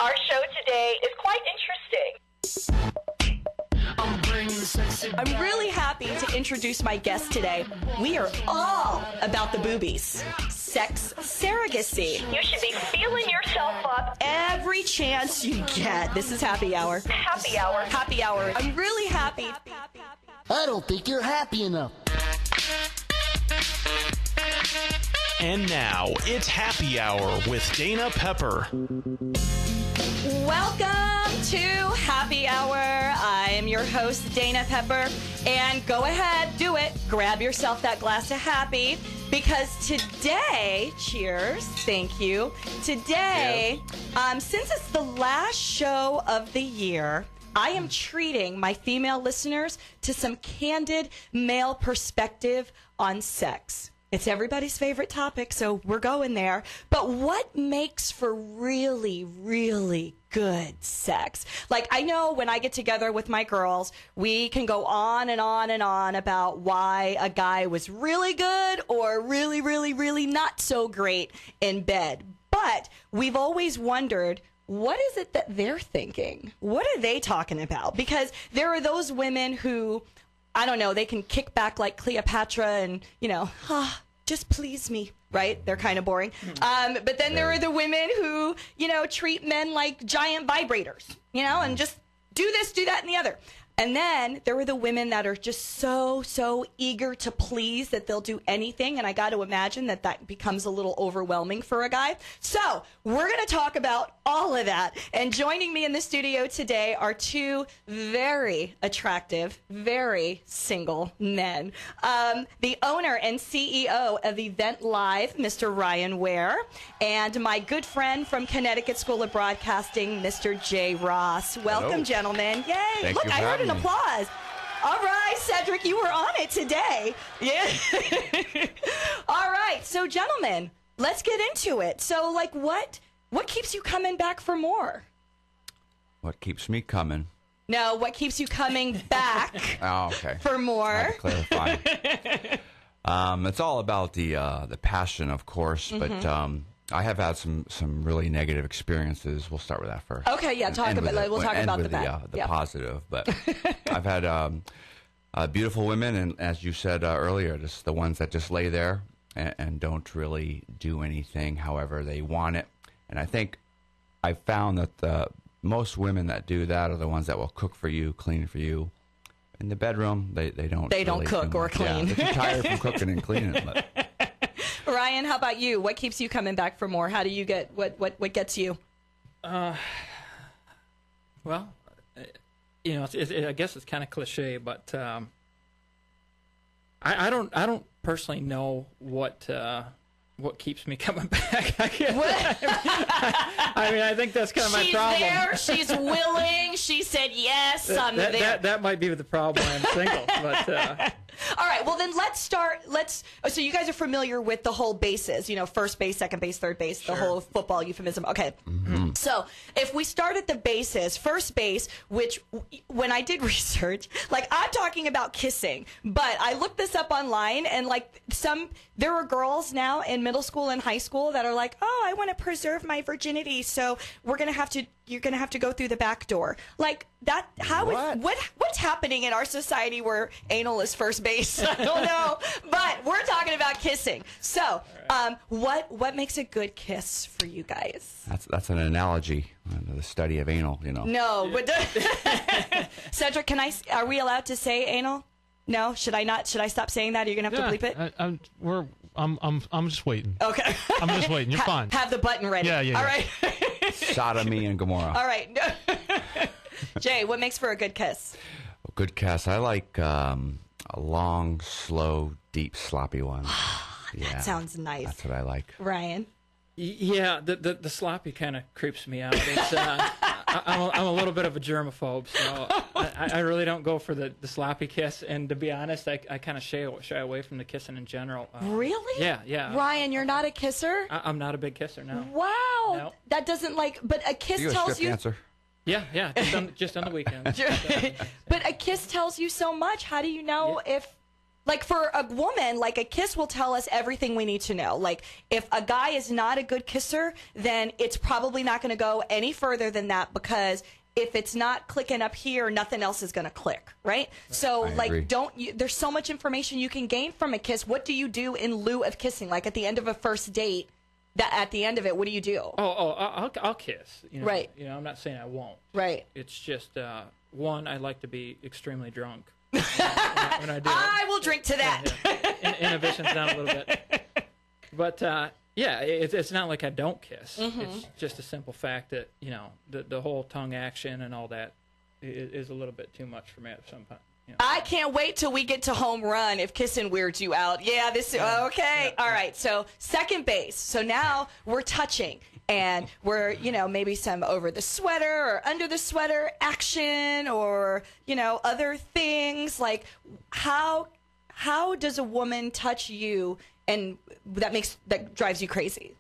Our show today is quite interesting. I'm really happy to introduce my guest today. We are all about the boobies. Sex surrogacy. You should be feeling yourself up. Every chance you get. This is happy hour. Happy hour. Happy hour. I'm really happy. I don't think you're happy enough. And now, it's Happy Hour with Dana Pepper. Welcome to Happy Hour. I am your host, Dana Pepper. And go ahead, do it. Grab yourself that glass of happy. Because today, cheers, thank you. Today, since it's the last show of the year, I am treating my female listeners to some candid male perspective on sex. It's everybody's favorite topic, so we're going there. But what makes for really, really good sex? Like, I know when I get together with my girls, we can go on and on and on about why a guy was really good or really, really, really not so great in bed. But we've always wondered, what is it that they're thinking? What are they talking about? Because there are those women who, I don't know, they can kick back like Cleopatra and, just please me, right? They're kind of boring. But then there are the women who, treat men like giant vibrators, and just do this, do that, and the other. And then there are the women that are just so eager to please that they'll do anything. And I got to imagine that becomes a little overwhelming for a guy. So we're going to talk about all of that. And joining me in the studio today are two very attractive, very single men. The owner and CEO of Event Live, Mr. Ryan Ware, and my good friend from Connecticut School of Broadcasting, Mr. Jay Ross. Welcome, Hello. Gentlemen. Yay. Thank Look, you for I heard having an me. applause. All right, Cedric, you were on it today. Yeah. All right. So, gentlemen, let's get into it. So, what keeps you coming back for more? What keeps me coming? No, what keeps you coming back Oh, okay. for I more? had to clarify. It's all about the passion, of course, but I have had some really negative experiences. We'll start with that first. Okay, yeah, we'll talk about the bad. The Yeah. positive. But I've had beautiful women, and as you said earlier, just the ones that just lay there and don't really do anything however they want it. And I think I found that most women that do that are the ones that will cook for you, clean for you. In the bedroom, they don't. They don't really cook do or much. clean. Yeah, they're too tired from cooking and cleaning. But Ryan, how about you? What keeps you coming back for more? How do you get what gets you? Well, I guess it's kind of cliche, but I don't personally know what keeps me coming back. I think that's kind of my problem. She's there. She's willing. She said yes. I'm there. That might be the problem. I'm single, but. All right, well, then let's start. So you guys are familiar with the whole bases, first base, second base, third base, the whole football euphemism. Okay. Mm-hmm. So if we start at the bases, first base, which when I did research, I'm talking about kissing, but I looked this up online and there are girls now in middle school and high school that are like, oh, I want to preserve my virginity, so you're going to have to go through the back door. Like that, what's happening in our society where anal is first base? I don't know, but we're talking about kissing. So, what makes a good kiss for you guys? that's an analogy, the study of anal. No, but Cedric, are we allowed to say anal? No, should I not? Should I stop saying that? Are you gonna have to bleep it? I'm just waiting. Okay, I'm just waiting. You're fine. Have the button ready. Yeah. All right. Sodomy and Gomorrah. All right. Jay, what makes for a good kiss? A good kiss. I like a long, slow, deep, sloppy one. That sounds nice. That's what I like. Ryan? Yeah, the sloppy kind of creeps me out. It's, I'm a little bit of a germaphobe, so I really don't go for the sloppy kiss. And to be honest, I kind of shy away from the kissing in general. Really? Yeah. Ryan, you're not a kisser? I'm not a big kisser, no. Wow. No. That doesn't but a kiss You a tells strict you. answer. Yeah, just on the weekends. But a kiss tells you so much. How do you know if Like for a woman, like a kiss will tell us everything we need to know. Like if a guy is not a good kisser, then it's probably not going to go any further than that, because if it's not clicking up here, nothing else is going to click, right? So like agree. there's so much information you can gain from a kiss. What do you do in lieu of kissing? Like at the end of a first date, that at the end of it, what do you do? I'll kiss. You know? Right. You know, I'm not saying I won't. Right. It's just one, I like to be extremely drunk when I do it. I will drink to that. Inhibition's down a little bit. But yeah, it's not like I don't kiss. Mm-hmm. It's just a simple fact that, you know, the whole tongue action and all that is a little bit too much for me at some point. You know. I can't wait till we get to home run if kissing weirds you out. Yeah, okay. All right, so second base. So now we're touching. And we're, you know, maybe some over the sweater or under the sweater action or, you know, other things. Like how does a woman touch you and that drives you crazy?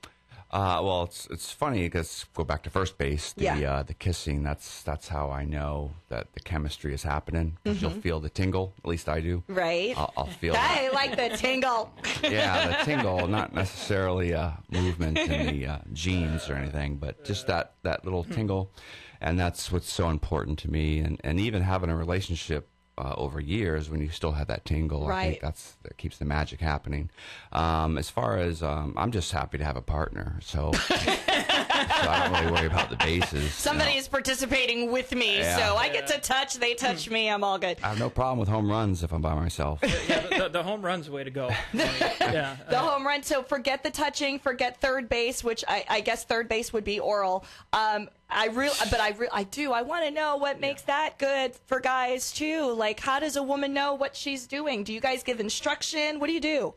Well, it's funny because go back to first base, the kissing. That's how I know that the chemistry is happening. 'Cause you'll feel the tingle. At least I do. Right. I'll feel. I like the tingle. Yeah, the tingle, not necessarily a movement in the jeans or anything, but just that little tingle, and that's what's so important to me. And even having a relationship over years, when you still have that tingle, right. I think that keeps the magic happening. As far as I'm just happy to have a partner, so I don't really worry about the bases. Somebody is participating with me, so I get to touch. They touch me. I'm all good. I have no problem with home runs if I'm by myself. Yeah, the home run's the way to go. Yeah, the home run. So forget the touching, forget third base, which I guess third base would be oral. I want to know what makes that good for guys too. Like, how does a woman know what she's doing? Do you guys give instruction? What do you do?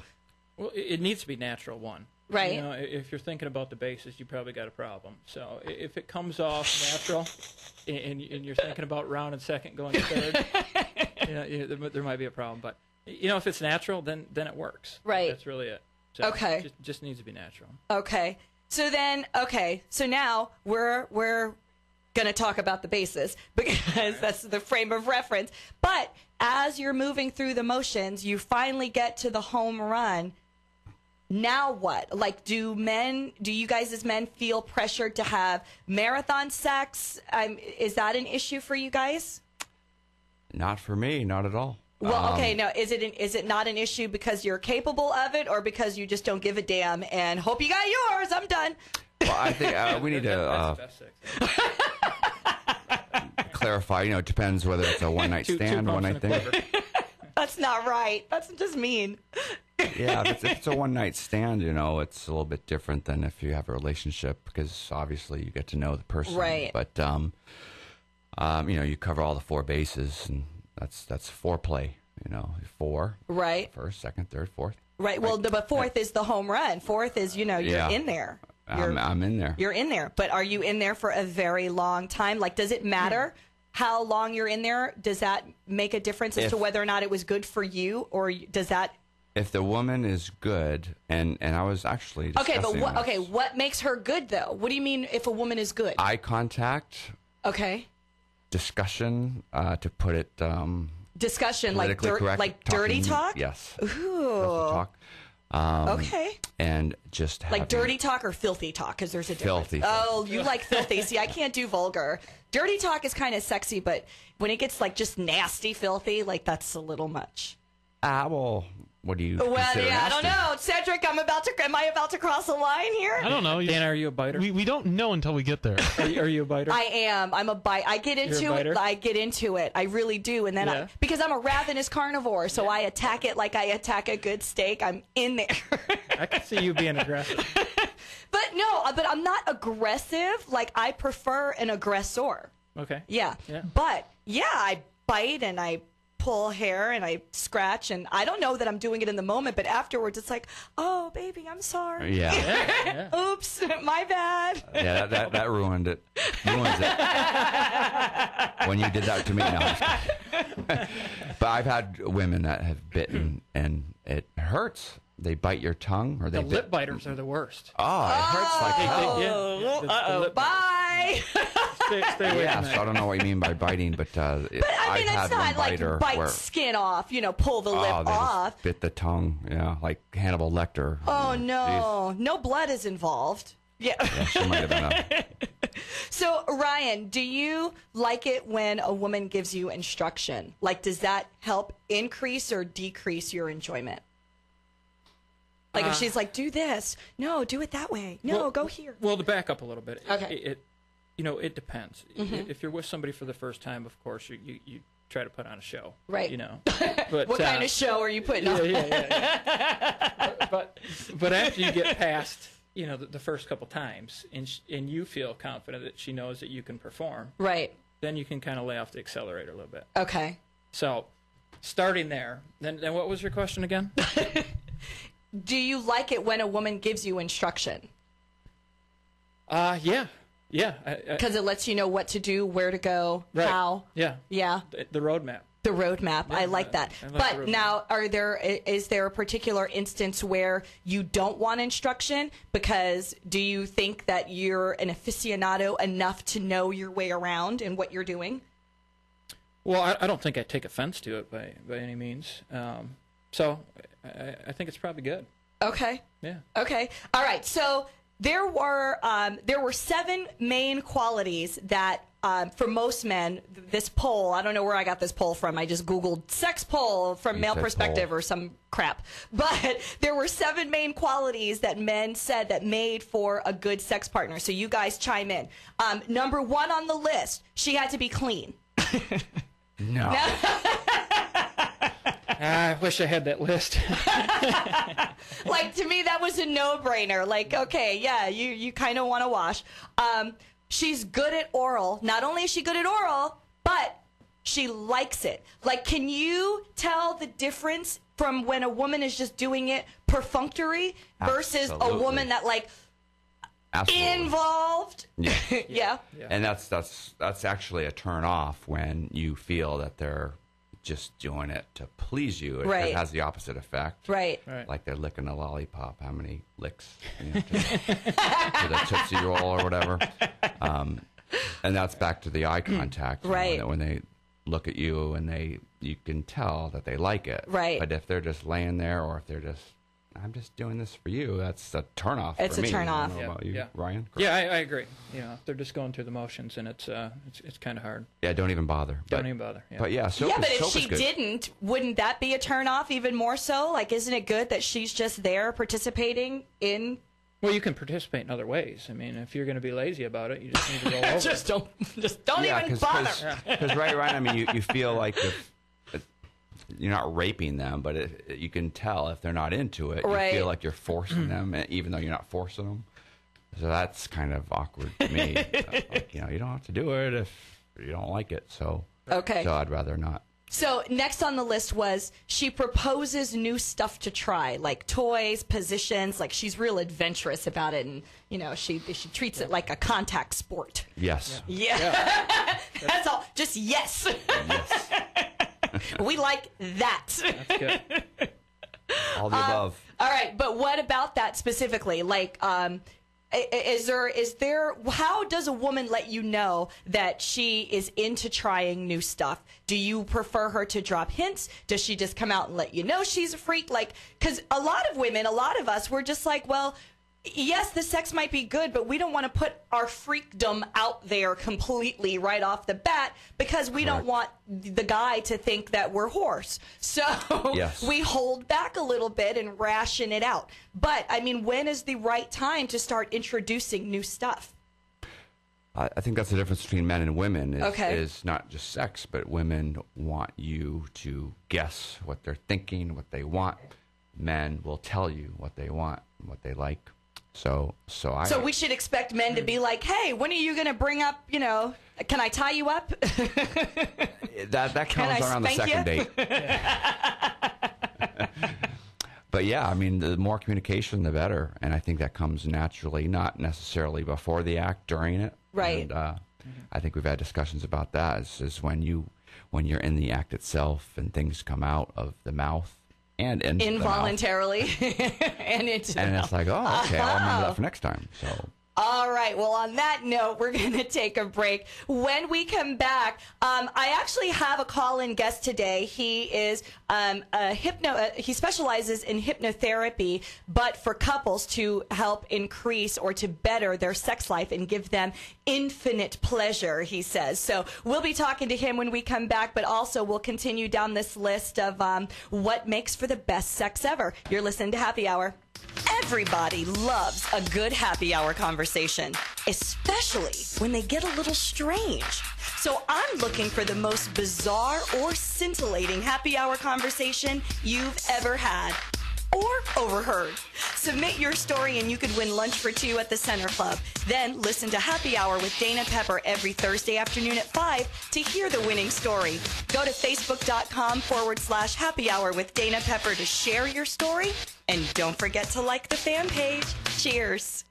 Well, it needs to be natural, one. Right. You know, if you're thinking about the bases, you probably got a problem. So if it comes off natural, and you're thinking about round and second going to third, there might be a problem. But you know, if it's natural, then it works. Right. That's really it. So okay. It just needs to be natural. Okay. So now we're gonna talk about the bases because that's the frame of reference. But as you're moving through the motions, you finally get to the home run. Now what? Like, do you guys as men feel pressured to have marathon sex? Is that an issue for you guys? Not for me, not at all. Well, okay, now is it not an issue because you're capable of it, or because you just don't give a damn and hope you got yours? I'm done. Well, I think we need to That's the best sex. clarify. You know, it depends whether it's a one night stand, one night thing. That's not right. That's just mean. Yeah, if it's a one night stand, you know, it's a little bit different than if you have a relationship, because obviously you get to know the person. Right. But you know, you cover all the four bases, and that's foreplay. You know, four. Right. First, second, third, fourth. Right. Well, but fourth is the home run. Fourth is, you know, you're in there. I'm in there. You're in there. But are you in there for a very long time? Like, does it matter how long you're in there? Does that make a difference as to whether or not it was good for you, or does that? If the woman is good, and I was actually discussing what makes her good though? What do you mean if a woman is good? eye contact, Okay. discussion, to put it Discussion like politically correct, like dirty talk? Yes. Ooh. Talk. Okay. And just Like having dirty talk or filthy talk? Because there's a difference. Filthy. Oh, you like filthy. See, I can't do vulgar. Dirty talk is kind of sexy, but when it gets like just nasty, filthy, like that's a little much. Well, what do you? Well, consider yeah, I nasty? don't know. Cedric, am I about to cross a line here? I don't know. Dan, are you a biter? We don't know until we get there. Are you a biter? I am. I'm a bite. I get into You're a it. biter? I get into it. I really do. And then because I'm a ravenous carnivore, so I attack it like I attack a good steak. I'm in there. I can see you being aggressive. But I'm not aggressive. Like, I prefer an aggressor. Okay. Yeah. But yeah, I bite and I pull hair and I scratch, and I don't know that I'm doing it in the moment, but afterwards it's like, oh baby, I'm sorry. Yeah. Oops, my bad. Yeah, that ruined it. Ruins it. When you did that to me, no. But I've had women that have bitten, and it hurts. They bite your tongue, or they The lip biters are the worst. Oh, it hurts like hell. The lip biters. Bye. Stay away Yeah, from so that. I don't know what you mean by biting, but But I mean, I've it's had one not like biter bite where skin off, pull the lip they off. just bit the tongue, like Hannibal Lecter. Oh, Jeez. no. No blood is involved. Yeah. Yeah, she might have been a. So, Ryan, do you like it when a woman gives you instruction? Like, does that help increase or decrease your enjoyment? Like, if she's like, do this. No, do it that way. No, Well- go here. Well, to back up a little bit, Okay. it depends. If you're with somebody for the first time, of course, you try to put on a show, Right. But What kind of show are you putting on? yeah. but after you get past, the first couple times, and you feel confident that she knows that you can perform, Right. then you can kind of lay off the accelerator a little bit. Okay. So, starting there, then what was your question again? Do you like it when a woman gives you instruction? Yeah. Because it lets you know what to do, where to go, Right. how. Yeah. Yeah. The roadmap. The roadmap. I like that. I like the But roadmap. now, is there a particular instance where you don't want instruction? Because do you think that you're an aficionado enough to know your way around and what you're doing? Well, I don't think I take offense to it by any means. So I think it's probably good. Okay. Yeah. Okay. All right. So there were 7 main qualities that for most men, this poll, I don't know where I got this poll from. I just Googled sex poll from You male said perspective poll. or some crap. But there were 7 main qualities that men said that made for a good sex partner. So you guys chime in. Number 1 on the list, she had to be clean. No. I wish I had that list. Like, to me, that was a no-brainer. Like, okay, yeah, you kind of want to wash. She's good at oral. Not only is she good at oral, but she likes it. Like, can you tell the difference from when a woman is just doing it perfunctory versus a Absolutely. woman that, like, Absolutely. involved? Yeah. Yeah. And that's actually a turn off when you feel that they're just doing it to please you. Right. It has the opposite effect. Right. Right. Like they're licking a lollipop. How many licks to the Tootsie Roll or whatever. And that's back to the eye contact. you know, Right. when they look at you and you can tell that they like it. Right. But if they're just laying there or if they're just, I'm just doing this for you, that's a turnoff It's for a me. turn I off. don't know about you, Yeah. Ryan? Yeah, I agree. If they're just going through the motions, and it's kind of hard. Yeah, don't even bother. Don't even bother. Yeah. But yeah, soap Yeah, is, but if soap is she good. didn't, wouldn't that be a turnoff even more so? Like, isn't it good that she's just there participating in? Well, you can participate in other ways. I mean, if you're going to be lazy about it, you just need to roll over. don't Yeah, even bother. because right, I mean, you feel like if you're not raping them, but you can tell if they're not into it. Right. You feel like you're forcing them, even though you're not forcing them. So that's kind of awkward to me. Like, you don't have to do it if you don't like it. So Okay. So I'd rather not. So next on the list was she proposes new stuff to try, like toys, positions. Like, she's real adventurous about it, and she treats it like a contact sport. Yes. Yeah, that's all. Just yes. Yes. We like that. That's good. All the above. All right, but what about that specifically? Like, is there? How does a woman let you know that she is into trying new stuff? Do you prefer her to drop hints? Does she just come out and let you know she's a freak? Like, because a lot of women, a lot of us, we're just like, well, yes, the sex might be good, but we don't want to put our freakdom out there completely right off the bat because we don't want the guy to think that we're whores. So Yes. we hold back a little bit and ration it out. But, I mean, when is the right time to start introducing new stuff? I think that's the difference between men and women Okay. is not just sex, but women want you to guess what they're thinking, what they want. Men will tell you what they want, what they like. So we should expect men to be like, hey, when are you going to bring up, can I tie you up? that Can I comes around the spank second you? date. But yeah, I mean, the more communication, the better. And I think that comes naturally, not necessarily before the act, during it. Right. And I think we've had discussions about that. Is when you're in the act itself and things come out of the mouth and into Involuntarily and into the and mouth. it's like, oh, okay, I'll remember that for next time. So All right. Well, on that note, we're going to take a break. When we come back, I actually have a call-in guest today. He is he specializes in hypnotherapy, but for couples to help increase or to better their sex life and give them infinite pleasure, he says. So we'll be talking to him when we come back, but also we'll continue down this list of what makes for the best sex ever. You're listening to Happy Hour. Everybody loves a good happy hour conversation, especially when they get a little strange. So I'm looking for the most bizarre or scintillating happy hour conversation you've ever had or overheard. Submit your story and you could win lunch for two at the Center Club. Then listen to Happy Hour with Dana Pepper every Thursday afternoon at 5 to hear the winning story. Go to facebook.com/Happy Hour with Dana Pepper to share your story. And don't forget to like the fan page. Cheers.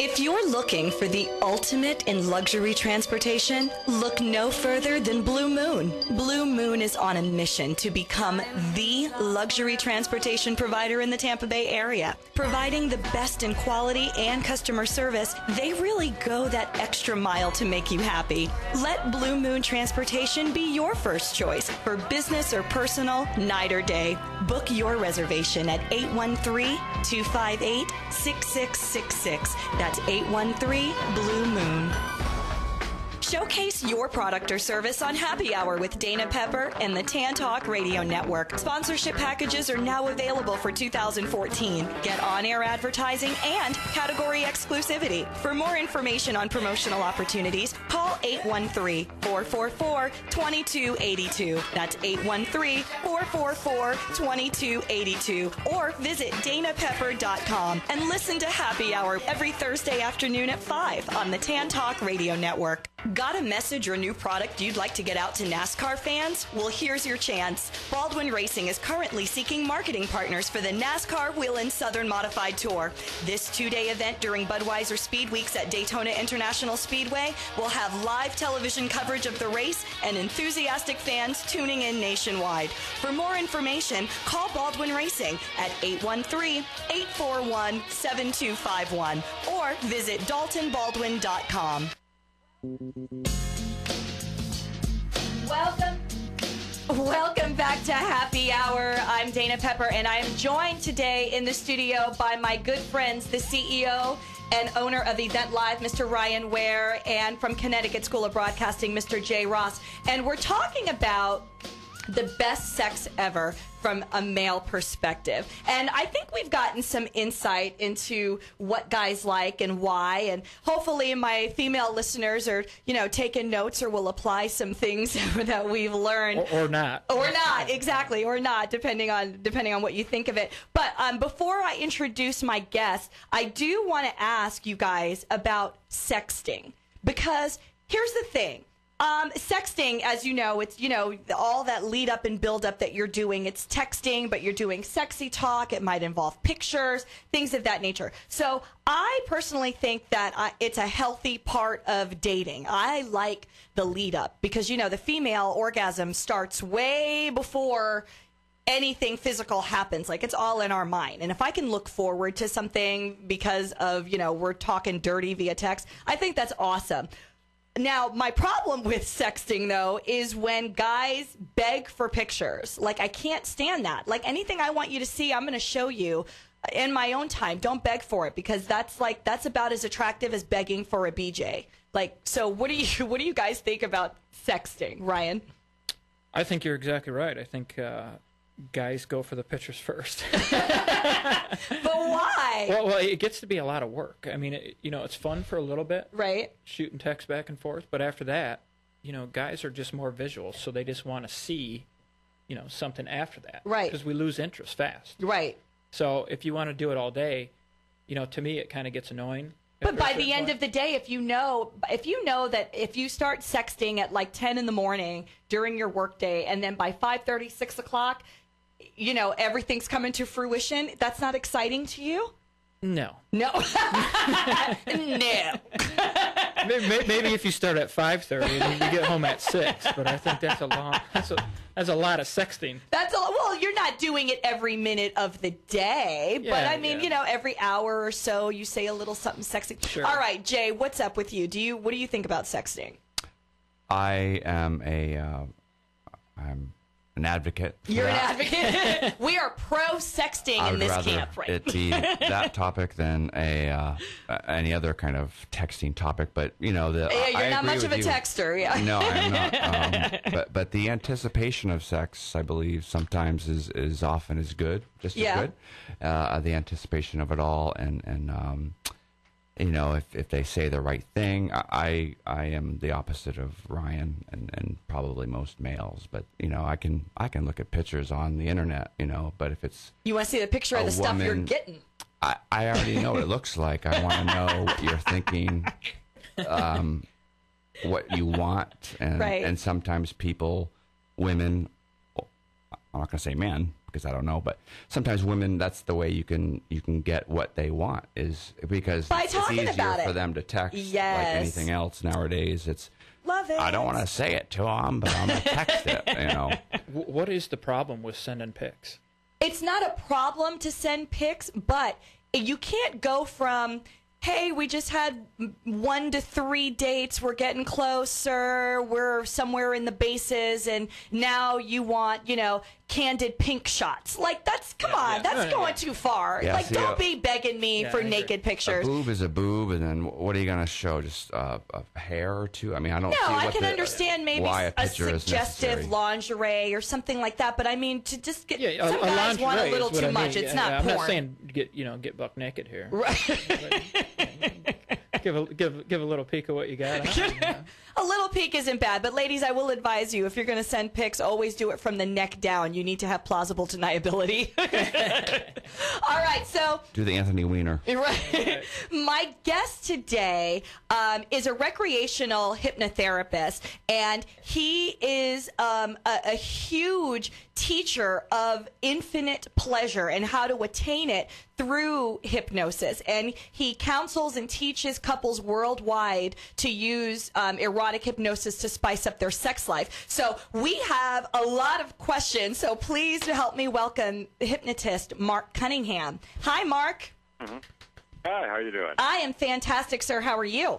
If you're looking for the ultimate in luxury transportation, look no further than Blue Moon. Blue Moon is on a mission to become the luxury transportation provider in the Tampa Bay area. Providing the best in quality and customer service, they really go that extra mile to make you happy. Let Blue Moon Transportation be your first choice for business or personal, night or day. Book your reservation at 813-258-6666. That's 813 Blue Moon. Showcase your product or service on Happy Hour with Dana Pepper and the Tan Talk Radio Network. Sponsorship packages are now available for 2014. Get on-air advertising and category exclusivity. For more information on promotional opportunities, call 813-444-2282. That's 813-444-2282. Or visit danapepper.com and listen to Happy Hour every Thursday afternoon at 5 on the Tan Talk Radio Network. Got a message or new product you'd like to get out to NASCAR fans? Well, here's your chance. Baldwin Racing is currently seeking marketing partners for the NASCAR Whelen Southern Modified Tour. This two-day event during Budweiser Speed Weeks at Daytona International Speedway will have live television coverage of the race and enthusiastic fans tuning in nationwide. For more information, call Baldwin Racing at 813-841-7251 or visit daltonbaldwin.com. Welcome back to Happy Hour. I'm Dana Pepper, and I am joined today in the studio by my good friends, the CEO and owner of Event Live, Mr. Ryan Ware, and from Connecticut School of Broadcasting, Mr. Jay Ross. And we're talking about the best sex ever from a male perspective. And I think we've gotten some insight into what guys like and why. And hopefully my female listeners are, taking notes or will apply some things that we've learned. Or not. Or not, exactly. Or not, depending on what you think of it. But before I introduce my guest, I do want to ask you guys about sexting. Because here's the thing. Sexting, as you know, it's, all that lead up and build up that you're doing. It's texting, but you're doing sexy talk. It might involve pictures, things of that nature. So I personally think that it's a healthy part of dating. I like the lead up because, the female orgasm starts way before anything physical happens. Like, it's all in our mind. And if I can look forward to something because of, we're talking dirty via text, I think that's awesome. Now, my problem with sexting, though, is when guys beg for pictures. Like, I can't stand that. Like, anything I want you to see, I'm going to show you in my own time. Don't beg for it, because that's about as attractive as begging for a BJ. Like, so what do you guys think about sexting, Ryan? I think you're exactly right. I think guys go for the pictures first. But why? Well, it gets to be a lot of work. I mean, it's fun for a little bit. Right. Shooting text back and forth. But after that, guys are just more visual. So they just want to see, something after that. Right. Because we lose interest fast. Right. So if you want to do it all day, to me, it kind of gets annoying. But by the end of the day, if you know that if you start sexting at like 10 in the morning during your workday, and then by 5:30, 6 o'clock, everything's coming to fruition, that's not exciting to you? No. No. No. Maybe if you start at 5:30 and you get home at 6, but I think that's a lot of sexting. Well, you're not doing it every minute of the day, but Yeah, I mean, yeah. every hour or so you say a little something sexy. Sure. All right, Jay, what's up with you? What do you think about sexting? I am I'm an advocate. For You're that. an advocate. We are pro sexting I in would this rather camp, right? it be that topic than any other kind of texting topic. But Yeah, you're not much of a texter. Yeah. No, I'm not. But the anticipation of sex, I believe, sometimes is often as good, just as good. The anticipation of it all, and if they say the right thing, I am the opposite of Ryan and probably most males. But I can look at pictures on the internet. But if it's You want to see the picture of a the stuff you're woman- getting? I already know what it looks like. I want to know what you're thinking, what you want, Right. and sometimes women, I'm not going to say men because I don't know, but sometimes women, that's the way you can get what they want, is because By it's talking easier about for it. them to text Yes. like anything else nowadays. It's Love it. I don't want to say it to them, but I'm going to text it. What is the problem with sending pics? It's not a problem to send pics, but you can't go from, hey, we just had 1 to 3 dates, we're getting closer, we're somewhere in the bases, and now you want, candid pink shots. Like, that's going too far. Yeah, like, see, don't be begging me Yeah, for I agree. naked pictures. A boob is a boob, and then what are you going to show? Just a hair or two? I mean, I don't see No, I what can the- understand maybe why a picture is suggestive necessary. lingerie or something like that, but I mean, to just get some a guys want a lingerie little is what too I much. mean. It's Yeah, not I'm porn. not saying get buck naked here. Right. Give a little peek of what you got. Huh? A little peek isn't bad, but ladies, I will advise you, if you're going to send pics, always do it from the neck down. You need to have plausible deniability. All right, so Do the Anthony Weiner. right. My guest today is a recreational hypnotherapist, and he is a huge teacher of infinite pleasure and how to attain it through hypnosis. And he counsels and teaches couples worldwide to use erotic hypnosis to spice up their sex life. So we have a lot of questions. So please help me welcome hypnotist Mark Cunningham. Hi, Mark. Hi, how you doing? I am fantastic, sir. How are you?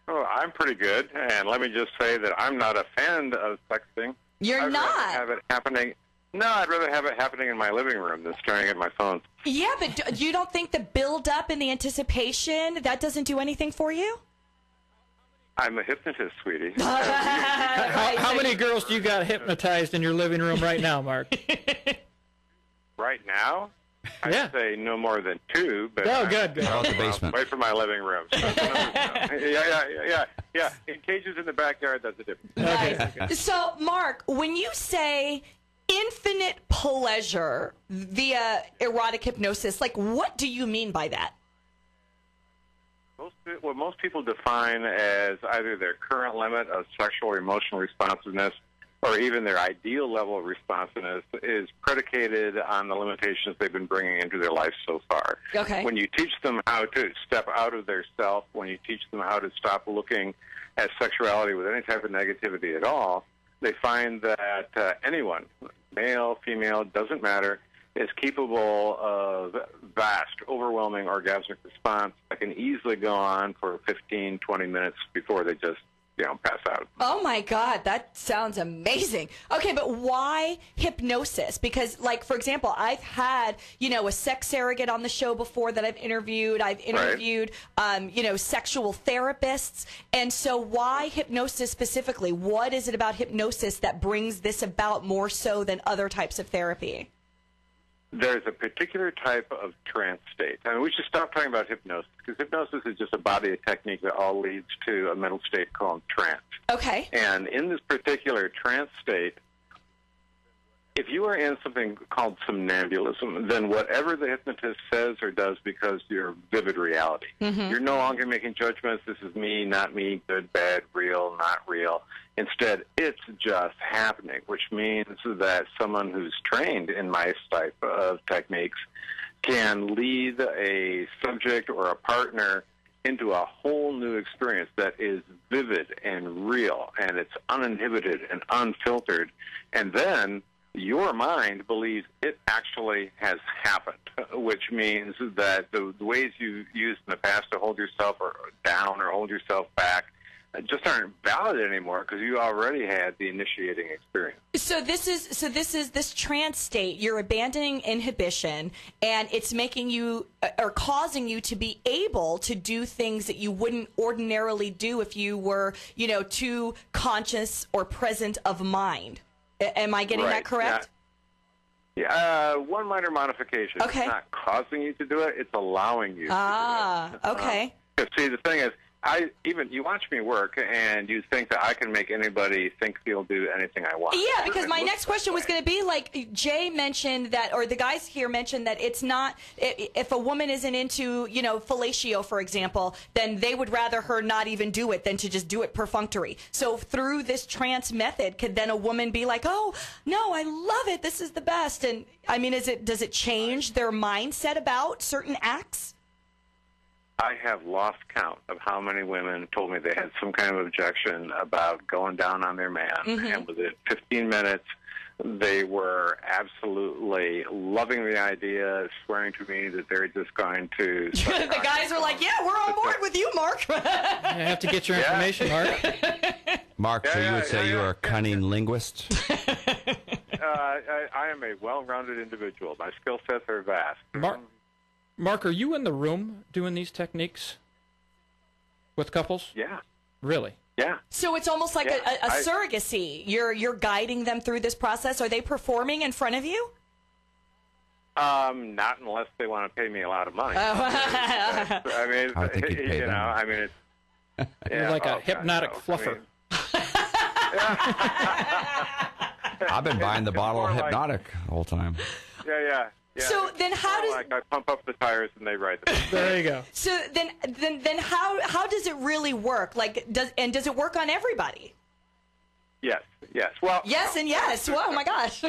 Oh, I'm pretty good, and let me just say that I'm not a fan of sexting. You're I'd not. rather have it happening. No, I'd rather have it happening in my living room than staring at my phone. Yeah, but you don't think the build-up and the anticipation, that doesn't do anything for you? I'm a hypnotist, sweetie. How many girls do you got hypnotized in your living room right now, Mark? Right now, I'd Yeah. say no more than 2. But Oh, I'm good. Out the basement. away from my living room. So yeah. In cages in the backyard, that's a difference. Right. So, Mark, when you say infinite pleasure via erotic hypnosis, like, what do you mean by that? What most people define as either their current limit of sexual or emotional responsiveness or even their ideal level of responsiveness is predicated on the limitations they've been bringing into their life so far. Okay. When you teach them how to step out of their self, when you teach them how to stop looking at sexuality with any type of negativity at all, they find that anyone, male, female, doesn't matter, is capable of vast, overwhelming orgasmic response that can easily go on for 15, 20 minutes before they just, pass out. Oh, my God, that sounds amazing. Okay, but why hypnosis? Because, like, for example, I've had, a sex surrogate on the show before that I've interviewed. I've interviewed, sexual therapists. And so why hypnosis specifically? What is it about hypnosis that brings this about more so than other types of therapy? There's a particular type of trance state. I mean, we should stop talking about hypnosis because hypnosis is just a body of technique that all leads to a mental state called trance. Okay. And in this particular trance state, if you are in something called somnambulism, then whatever the hypnotist says or does becomes your vivid reality. Mm-hmm. You're no longer making judgments. This is me, not me, good, bad, real, not real. Instead, it's just happening, which means that someone who's trained in my type of techniques can lead a subject or a partner into a whole new experience that is vivid and real, and it's uninhibited and unfiltered. And then your mind believes it actually has happened, which means that the ways you used in the past to hold yourself or down or hold yourself back just aren't valid anymore because you already had the initiating experience. So this is this trance state. You're abandoning inhibition, and it's making you or causing you to be able to do things that you wouldn't ordinarily do if you were, too conscious or present of mind. Am I getting that correct? Yeah. One minor modification. Okay. It's not causing you to do it; it's allowing you to do it. Okay. See, the thing is, you watch me work, and you think that I can make anybody think he'll do anything I want. Yeah, because my next question was going to be like Jay mentioned that, or the guys here mentioned that it's not, if a woman isn't into, fellatio, for example, then they would rather her not even do it than to just do it perfunctory. So through this trance method, could then a woman be like, oh, no, I love it. This is the best. And I mean, does it change their mindset about certain acts? I have lost count of how many women told me they had some kind of objection about going down on their man, and within 15 minutes, they were absolutely loving the idea, swearing to me that they're just going to... The guys are like, yeah, we're on board with you, Mark. I have to get your information, Mark. Mark, so you would say you are a cunning linguist? I am a well-rounded individual. My skill sets are vast. Mark, are you in the room doing these techniques with couples? Yeah. Really? Yeah. So it's almost like a surrogacy. You're guiding them through this process. Are they performing in front of you? Not unless they want to pay me a lot of money. I mean, I think you'd pay them. I mean, it's You're like a hypnotic fluffer. I've been buying the bottle of Hypnotic the whole time. Yeah. So then how does... Like I pump up the tires and they ride them. There you go. So then how does it really work? Like, does it work on everybody? Yes. Well, yes and yes. Oh my gosh.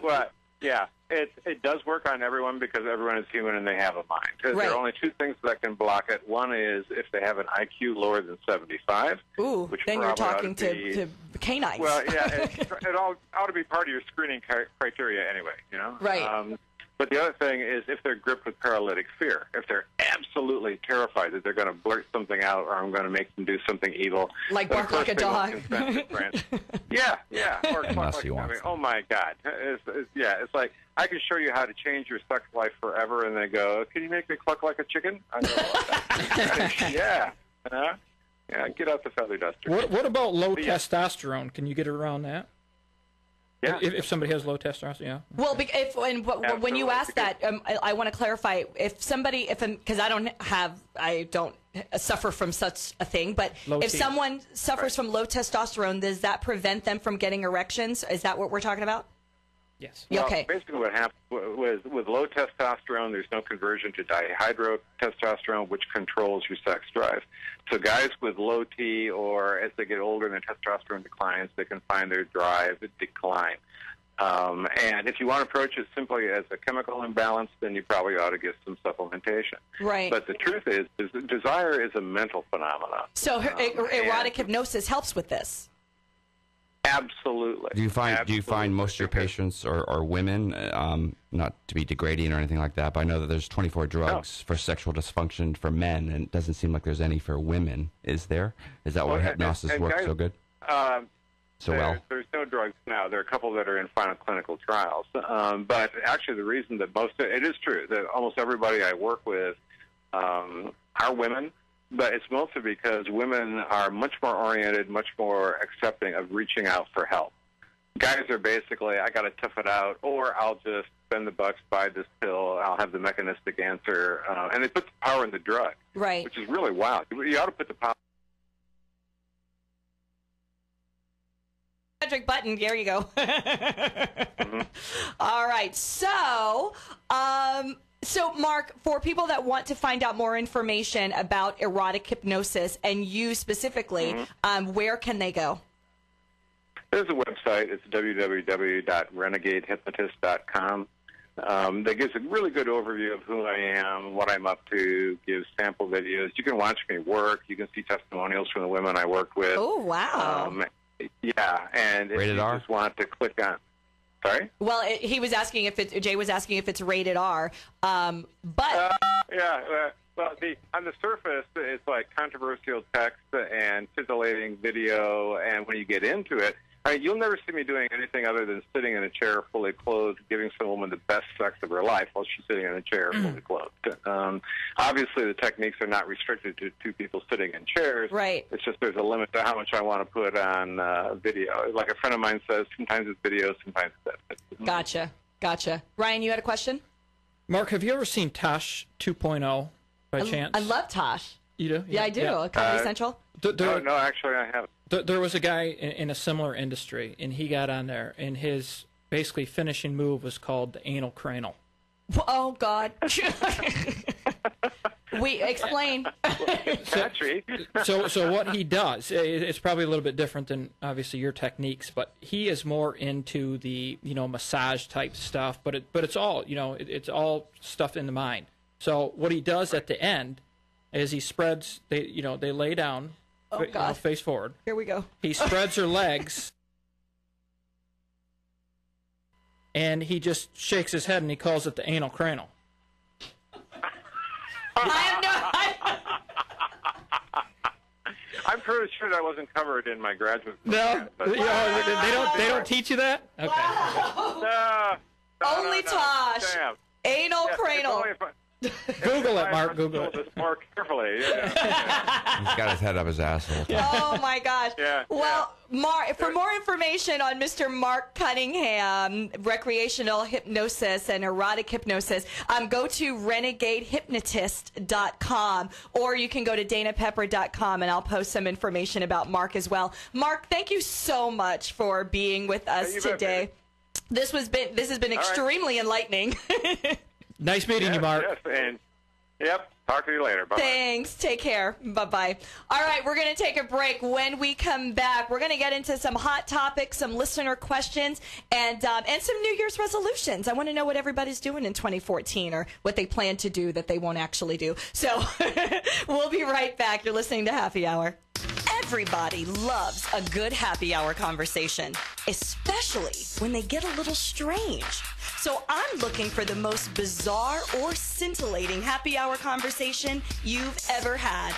Well, yeah, it does work on everyone because everyone is human and they have a mind. Right. There are only two things that can block it. One is if they have an IQ lower than 75. Ooh, which then you're talking to to canines. Well, yeah, it all ought to be part of your screening criteria anyway, Right. But the other thing is if they're gripped with paralytic fear, if they're absolutely terrified that they're going to blurt something out or I'm going to make them do something evil. Like bark like a dog. Yeah. Or Unless he wants oh, my God. It's like, I can show you how to change your sex life forever, and they go, can you make me cluck like a chicken? I go, yeah. Yeah, get out the feather duster. What about low testosterone? Can you get around that? Yeah. If somebody has low testosterone, yeah. Well, when you ask that, I want to clarify. Because I don't suffer from such a thing, but if someone suffers from low testosterone, does that prevent them from getting erections? Is that what we're talking about? Yes. Well, Okay. basically what happens with low testosterone, there's no conversion to dihydrotestosterone, which controls your sex drive. So guys with low T, or as they get older and their testosterone declines, they can find their drive decline. And if you want to approach it simply as a chemical imbalance, then you probably ought to get some supplementation. Right. But the truth is desire is a mental phenomenon. So erotic hypnosis helps with this. Absolutely. Do you find most of your patients are women? Not to be degrading or anything like that, but I know that there's 24 drugs for sexual dysfunction for men, and it doesn't seem like there's any for women. Is there? Is that why hypnosis works so good? There's no drugs now. There are a couple that are in final clinical trials. But actually, the reason that it is true that almost everybody I work with are women. But it's mostly because women are much more oriented, much more accepting of reaching out for help. Guys are basically, I got to tough it out, or I'll just spend the bucks, buy this pill, I'll have the mechanistic answer. And they put the power in the drug, right? Which is really wild. You ought to put the power. Magic button. There you go. All right. So, Mark, for people that want to find out more information about erotic hypnosis and you specifically, where can they go? There's a website. It's www.renegadehypnotist.com. that gives a really good overview of who I am, what I'm up to, gives sample videos. You can watch me work. You can see testimonials from the women I work with. Oh, wow. Yeah, and if Rated you R? just want to click on... Sorry? Well, he was asking if Jay was asking if it's rated R. But Well, on the surface, it's like controversial text and titillating video, and when you get into it, I mean, you'll never see me doing anything other than sitting in a chair fully clothed, giving some woman the best sex of her life while she's sitting in a chair fully clothed. Obviously, the techniques are not restricted to two people sitting in chairs. Right. It's just there's a limit to how much I want to put on video. Like a friend of mine says, sometimes it's video, sometimes it's Gotcha. Ryan, you had a question? Mark, have you ever seen Tosh 2.0 by chance? I love Tosh. You do? Yeah, I do. Comedy Central. No, actually, I haven't. There was a guy in a similar industry, and he got on there, and his basically finishing move was called the anal cranal. Oh, God. We explain. So what he does, it's probably a little bit different than obviously your techniques, but he is more into the massage type stuff. But it's all it's all stuff in the mind. So what he does at the end is he spreads. They lay down. Oh, God. Face forward. Here we go. He spreads her legs, and he just shakes his head, and he calls it the anal cranal. I'm pretty sure that wasn't covered in my graduate No, program, they don't teach you that. Okay. Only Tosh. Damn. Anal cranal. Google it, Mark. Google it. This more carefully. Yeah. He's got his head up his asshole. Oh, my gosh. Yeah, Well, for more information on Mr. Mark Cunningham, recreational hypnosis and erotic hypnosis, go to renegadehypnotist.com, or you can go to danapepper.com, and I'll post some information about Mark as well. Mark, thank you so much for being with us today. This has been extremely enlightening. Nice meeting you, Mark. Yes, and talk to you later. Bye. Thanks. Take care. Bye-bye. All right, we're going to take a break. When we come back, we're going to get into some hot topics, some listener questions, and some New Year's resolutions. I want to know what everybody's doing in 2014 or what they plan to do that they won't actually do. So we'll be right back. You're listening to Happy Hour. Everybody loves a good happy hour conversation, especially when they get a little strange. So I'm looking for the most bizarre or scintillating happy hour conversation you've ever had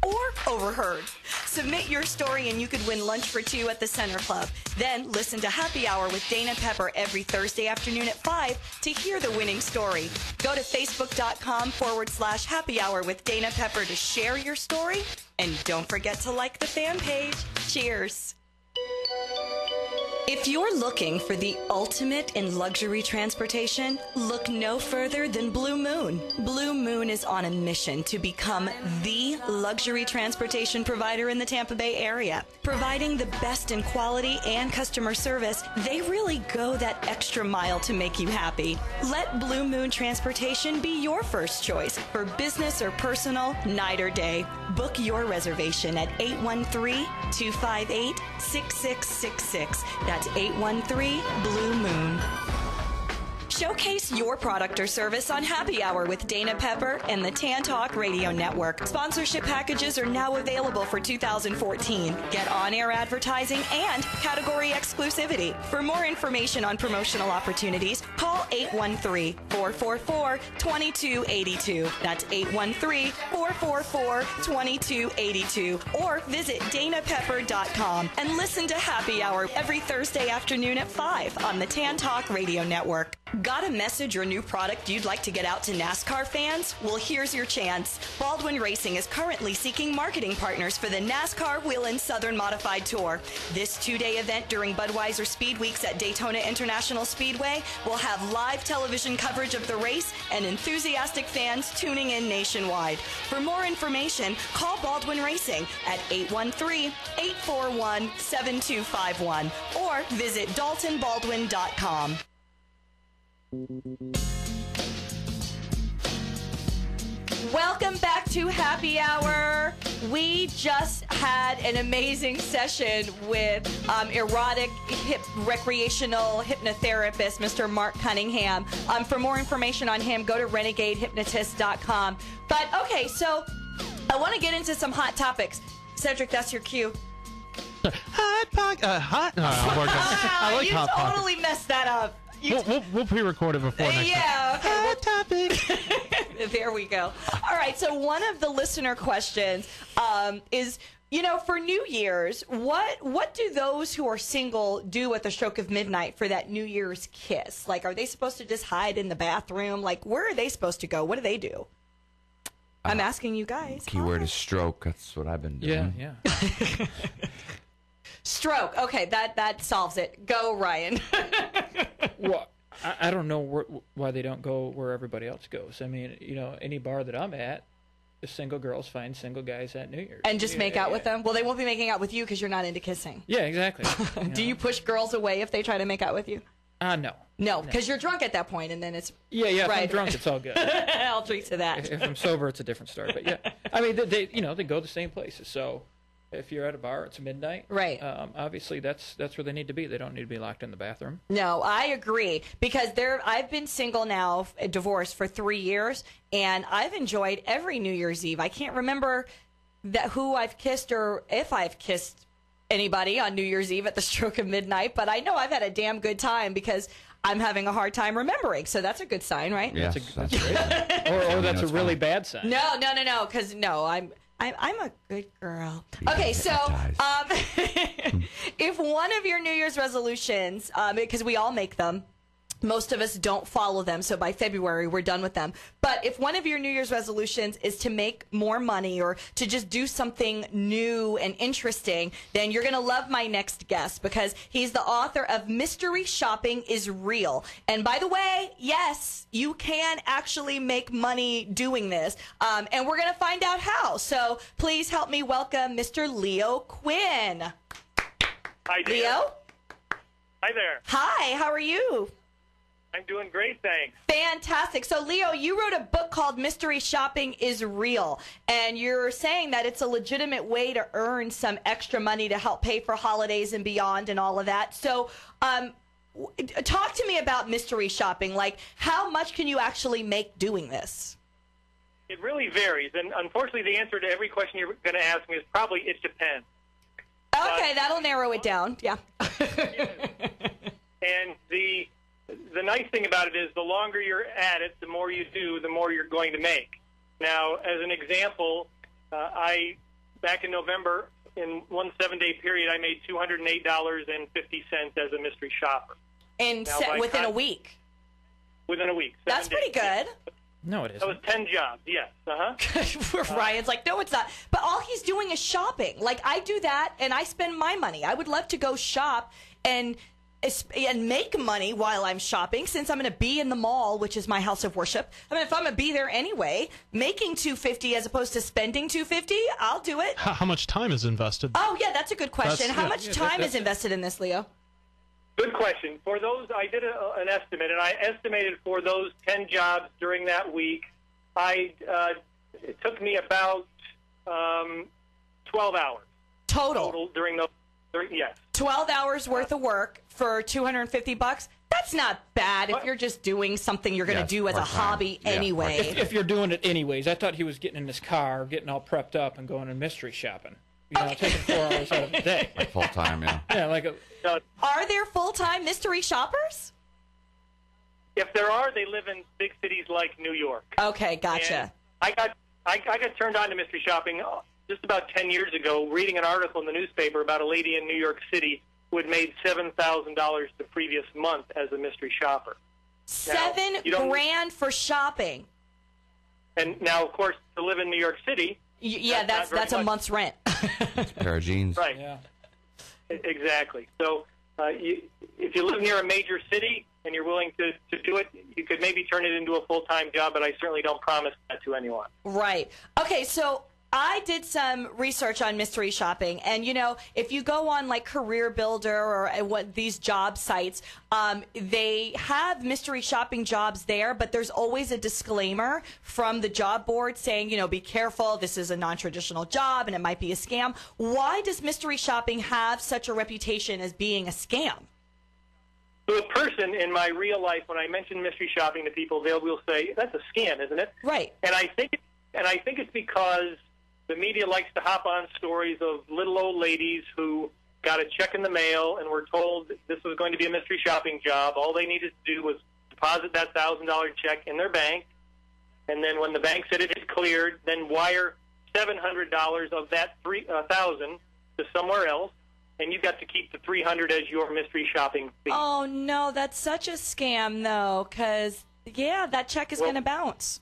or overheard. Submit your story and you could win lunch for two at the Center Club. Then listen to Happy Hour with Dana Pepper every Thursday afternoon at 5 to hear the winning story. Go to facebook.com/Happy Hour with Dana Pepper to share your story. And don't forget to like the fan page. Cheers. If you're looking for the ultimate in luxury transportation, look no further than Blue Moon. Blue Moon is on a mission to become the luxury transportation provider in the Tampa Bay area. Providing the best in quality and customer service, they really go that extra mile to make you happy. Let Blue Moon Transportation be your first choice for business or personal, night or day. Book your reservation at 813-258-6666. That's 813 Blue Moon. Showcase your product or service on Happy Hour with Dana Pepper and the Tan Talk Radio Network. Sponsorship packages are now available for 2014. Get on-air advertising and category exclusivity. For more information on promotional opportunities, call 813-444-2282. That's 813-444-2282. Or visit danapepper.com and listen to Happy Hour every Thursday afternoon at 5 on the Tan Talk Radio Network. Got a message or new product you'd like to get out to NASCAR fans? Well, here's your chance. Baldwin Racing is currently seeking marketing partners for the NASCAR Whelen Southern Modified Tour. This two-day event during Budweiser Speed Weeks at Daytona International Speedway will have live television coverage of the race and enthusiastic fans tuning in nationwide. For more information, call Baldwin Racing at 813-841-7251 or visit daltonbaldwin.com. Welcome back to Happy Hour. We just had an amazing session with erotic recreational hypnotherapist, Mr. Mark Cunningham. For more information on him, go to renegadehypnotist.com. But, okay, so I want to get into some hot topics. Cedric, that's your cue. Hot. No, I'm working. I like you hot pockets. totally messed that up. We'll pre-record it before next time. Yeah, okay. Hot topic. There we go. All right, so one of the listener questions is, for New Year's, what do those who are single do at the stroke of midnight for that New Year's kiss? Like, are they supposed to just hide in the bathroom? Like, where are they supposed to go? What do they do? I'm asking you guys. Keyword is stroke. That's what I've been doing. Yeah. Stroke. Okay, that solves it. Go, Ryan. Well, I don't know why they don't go where everybody else goes. I mean, any bar that I'm at, the single girls find single guys at New Year's. And just make out with them? Well, they won't be making out with you because you're not into kissing. Yeah, exactly. Do you push girls away if they try to make out with you? No. No, because you're drunk at that point, and then it's... Yeah, if Right. I'm drunk, it's all good. I'll drink to that. If I'm sober, it's a different story. But yeah, I mean, they go the same places. So if you're at a bar, it's midnight. Right. Obviously, that's where they need to be. They don't need to be locked in the bathroom. No, I agree, because I've been single now, divorced for 3 years, and I've enjoyed every New Year's Eve. I can't remember who I've kissed or if I've kissed anybody on New Year's Eve at the stroke of midnight, but I know I've had a damn good time because I'm having a hard time remembering. So that's a good sign, right? Yes, That's that's great. or that's a really bad sign. No, because I'm a good girl. Okay, so if one of your New Year's resolutions, because we all make them, most of us don't follow them, so by February we're done with them. But if one of your New Year's resolutions is to make more money or to just do something new and interesting, then you're going to love my next guest, because he's the author of Mystery Shopping is Real. And by the way, yes, you can actually make money doing this, and we're going to find out how. So please help me welcome Mr. Leo Quinn. Hi, Dana. Leo? Hi there. Hi, how are you? I'm doing great, thanks. Fantastic. So, Leo, you wrote a book called Mystery Shopping is Real, and you're saying that it's a legitimate way to earn some extra money to help pay for holidays and beyond and all of that. So, talk to me about mystery shopping. Like, how much can you actually make doing this? It really varies, and unfortunately the answer to every question you're going to ask me is probably it depends. Okay, that'll narrow it down. Yeah. And the nice thing about it is the longer you're at it, the more you do, the more you're going to make. Now, as an example, back in November, in one 7-day period, I made $208.50 as a mystery shopper. Within a week? Within a week. That's pretty good. No, it isn't. That was 10 jobs, yes. Ryan's like, no, it's not. But all he's doing is shopping. Like, I do that, and I spend my money. I would love to go shop and make money while I'm shopping, since I'm going to be in the mall, which is my house of worship. I mean, if I'm going to be there anyway, making $250 as opposed to spending $250, I'll do it. How much time is invested? Oh, yeah, that's a good question. How much time is invested in this, Leo? Good question. For those, I did an estimate, and I estimated for those 10 jobs during that week, it took me about 12 hours. Total during those, yes. 12 hours worth of work for $250? That's not bad if you're just doing something you're going to do as a hobby anyway. If you're doing it anyways. I thought he was getting in his car, getting all prepped up, and going to mystery shopping. Taking 4 hours out of the day. Like full time, yeah. Yeah, Are there full-time mystery shoppers? If there are, they live in big cities like New York. Okay, gotcha. And I got turned on to mystery shopping just about 10 years ago, reading an article in the newspaper about a lady in New York City who had made $7,000 the previous month as a mystery shopper. $7,000 for shopping. And now, of course, to live in New York City, that's a month's rent. It's a pair of jeans. Right. Yeah. Exactly. So if you live near a major city and you're willing to do it, you could maybe turn it into a full-time job, but I certainly don't promise that to anyone. Right. Okay, so I did some research on mystery shopping, and if you go on like Career Builder or what these job sites, they have mystery shopping jobs there, but there's always a disclaimer from the job board saying, be careful, this is a non-traditional job and it might be a scam. Why does mystery shopping have such a reputation as being a scam? So a person in my real life, when I mention mystery shopping to people, they will say, that's a scam, isn't it? Right. And I think it's because the media likes to hop on stories of little old ladies who got a check in the mail and were told this was going to be a mystery shopping job. All they needed to do was deposit that $1,000 check in their bank, and then when the bank said it is cleared, then wire $700 of that $1,000 to somewhere else, and you got to keep the $300 as your mystery shopping fee. Oh, no, that's such a scam, though, because, that check is going to bounce.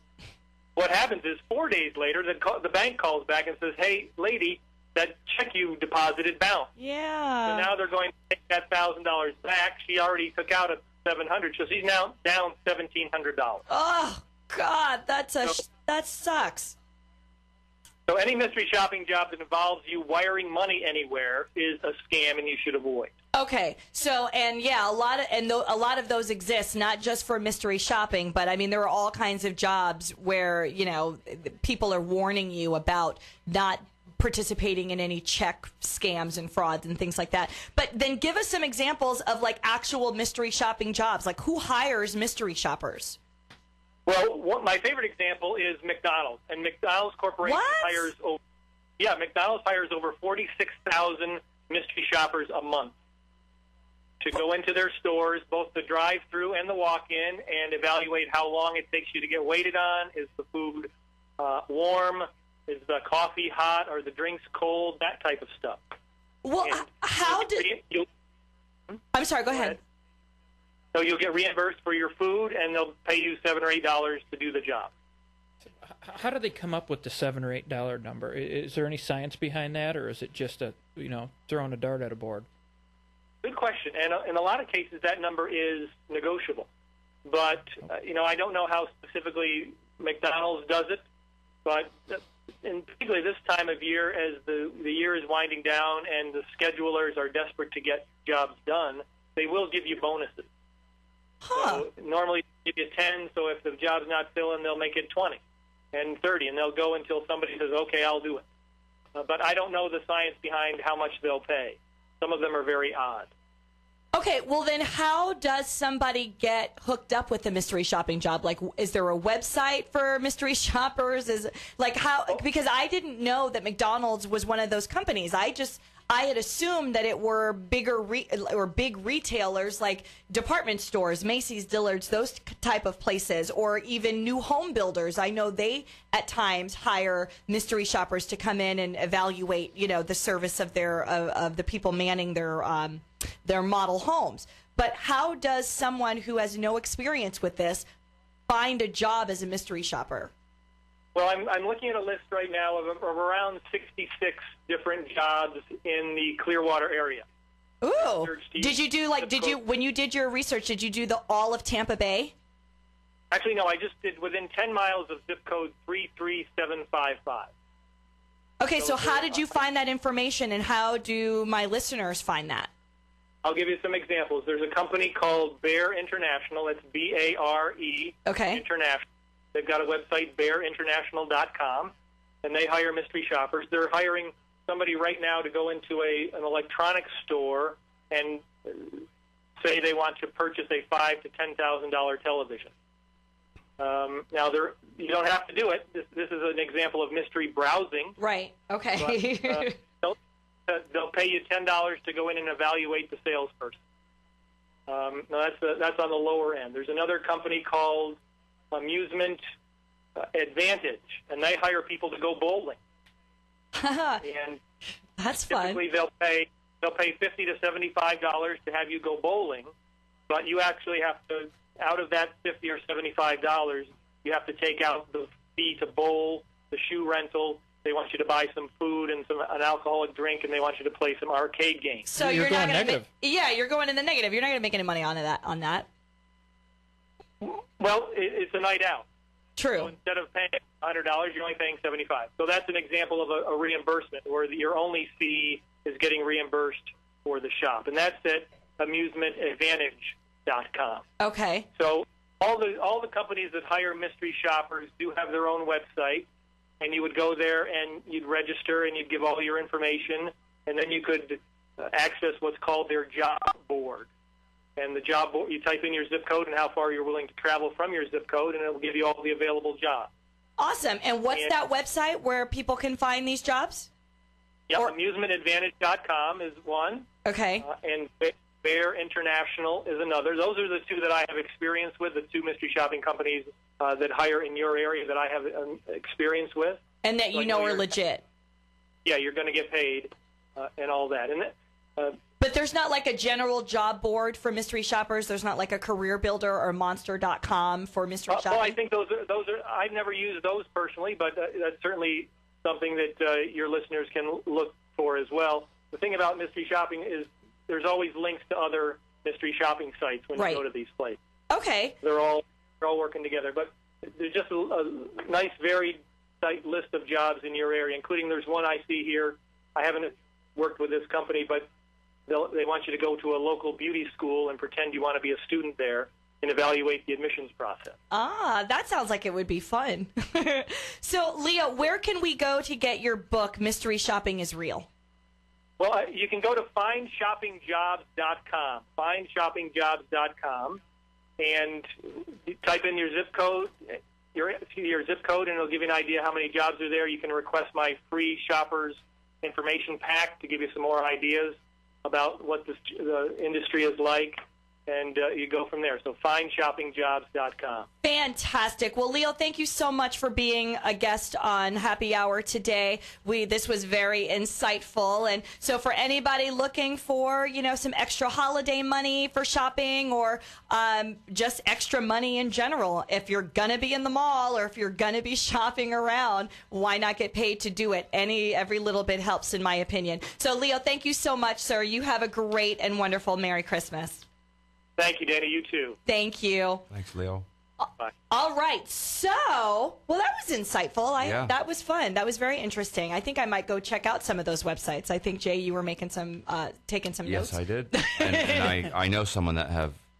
What happens is 4 days later, the bank calls back and says, hey, lady, that check you deposited bounced. Yeah. So now they're going to take that $1,000 back. She already took out $700, so she's now down $1,700. Oh, God, that sucks. So any mystery shopping job that involves you wiring money anywhere is a scam, and you should avoid. Okay, so a lot of those exist, not just for mystery shopping, but I mean there are all kinds of jobs where people are warning you about not participating in any check scams and frauds and things like that. But then give us some examples of like actual mystery shopping jobs, like who hires mystery shoppers? Well, my favorite example is McDonald's, and McDonald's Corporation McDonald's hires over 46,000 mystery shoppers a month to go into their stores, both the drive-through and the walk-in, and evaluate how long it takes you to get waited on. Is the food warm? Is the coffee hot? Are the drinks cold? That type of stuff. Well, I'm sorry, go ahead. So you'll get reimbursed for your food, and they'll pay you $7 or $8 to do the job. How do they come up with the $7 or $8 number? Is there any science behind that, or is it just throwing a dart at a board? Good question. And in a lot of cases, that number is negotiable. But, I don't know how specifically McDonald's does it. But particularly this time of year, as the year is winding down and the schedulers are desperate to get jobs done, they will give you bonuses. Huh. So normally they give you 10, so if the job's not filling, they'll make it 20 and 30, and they'll go until somebody says, okay, I'll do it. But I don't know the science behind how much they'll pay. Some of them are very odd. Okay, well then how does somebody get hooked up with a mystery shopping job? Like, is there a website for mystery shoppers? Because I didn't know that McDonald's was one of those companies. I had assumed that it were big retailers like department stores, Macy's, Dillard's, those type of places, or even new home builders. I know they at times hire mystery shoppers to come in and evaluate, the service of the people manning their model homes. But how does someone who has no experience with this find a job as a mystery shopper? Well, I'm looking at a list right now of around 66 different jobs in the Clearwater area. Ooh! When you did your research, did you do all of Tampa Bay? Actually, no. I just did within 10 miles of zip code 33755. Okay, so how did you find that information, and how do my listeners find that? I'll give you some examples. There's a company called Bear International. It's BARE. Okay. International. They've got a website, bearinternational.com, and they hire mystery shoppers. They're hiring somebody right now to go into an electronics store and say they want to purchase a $5,000 to $10,000 television. Now, you don't have to do it. This is an example of mystery browsing. Right. Okay. But, they'll pay you $10 to go in and evaluate the salesperson. Now that's on the lower end. There's another company called Amusement Advantage, and they hire people to go bowling. And that's fun. Typically, they'll pay $50 to $75 to have you go bowling, but you actually have to, out of that $50 or $75, you have to take out the fee to bowl, the shoe rental. They want you to buy some food and an alcoholic drink, and they want you to play some arcade games. So you're not going negative. You're going in the negative. You're not going to make any money on that. Well, it's a night out. True. So instead of paying $100, you're only paying $75. So that's an example of a reimbursement where your only fee is getting reimbursed for the shop, and that's at AmusementAdvantage.com. Okay. So all the companies that hire mystery shoppers do have their own website, and you would go there and you'd register and you'd give all your information, and then you could access what's called their job board. And the job board, you type in your zip code and how far you're willing to travel from your zip code, and it'll give you all the available jobs. Awesome. And what's that website where people can find these jobs? Yep, AmusementAdvantage.com is one. Okay. And Bear International is another. Those are the two that I have experience with, the two mystery shopping companies that hire in your area that I have experience with. And that you know are legit. Yeah, you're going to get paid and all that. And but there's not like a general job board for mystery shoppers? There's not like a career builder or monster.com for mystery shopping? Well, I think those are I've never used those personally, but that's certainly something that your listeners can look for as well. The thing about mystery shopping is there's always links to other mystery shopping sites when you go to these places. Okay. They're all working together, but there's just a nice, varied list of jobs in your area, including there's one I see here. I haven't worked with this company, but they want you to go to a local beauty school and pretend you want to be a student there and evaluate the admissions process. Ah, that sounds like it would be fun. So, Leo, where can we go to get your book, Mystery Shopping is Real? Well, you can go to findshoppingjobs.com, findshoppingjobs.com, and you type in your zip code, your zip code, and it'll give you an idea how many jobs are there. You can request my free shoppers information pack to give you some more ideas about what the industry is like, and you go from there. So findshoppingjobs.com. Fantastic. Well, Leo, thank you so much for being a guest on Happy Hour today. This was very insightful. And so for anybody looking for, some extra holiday money for shopping or just extra money in general, if you're going to be in the mall or if you're going to be shopping around, why not get paid to do it? Every little bit helps, in my opinion. So, Leo, thank you so much, sir. You have a great and wonderful Merry Christmas. Thank you, Dana. You too. Thank you. Thanks, Leo. Bye. All right. So, well, that was insightful. That was fun. That was very interesting. I think I might go check out some of those websites. I think, Jay, you were taking some notes. Yes, I did. and I know someone that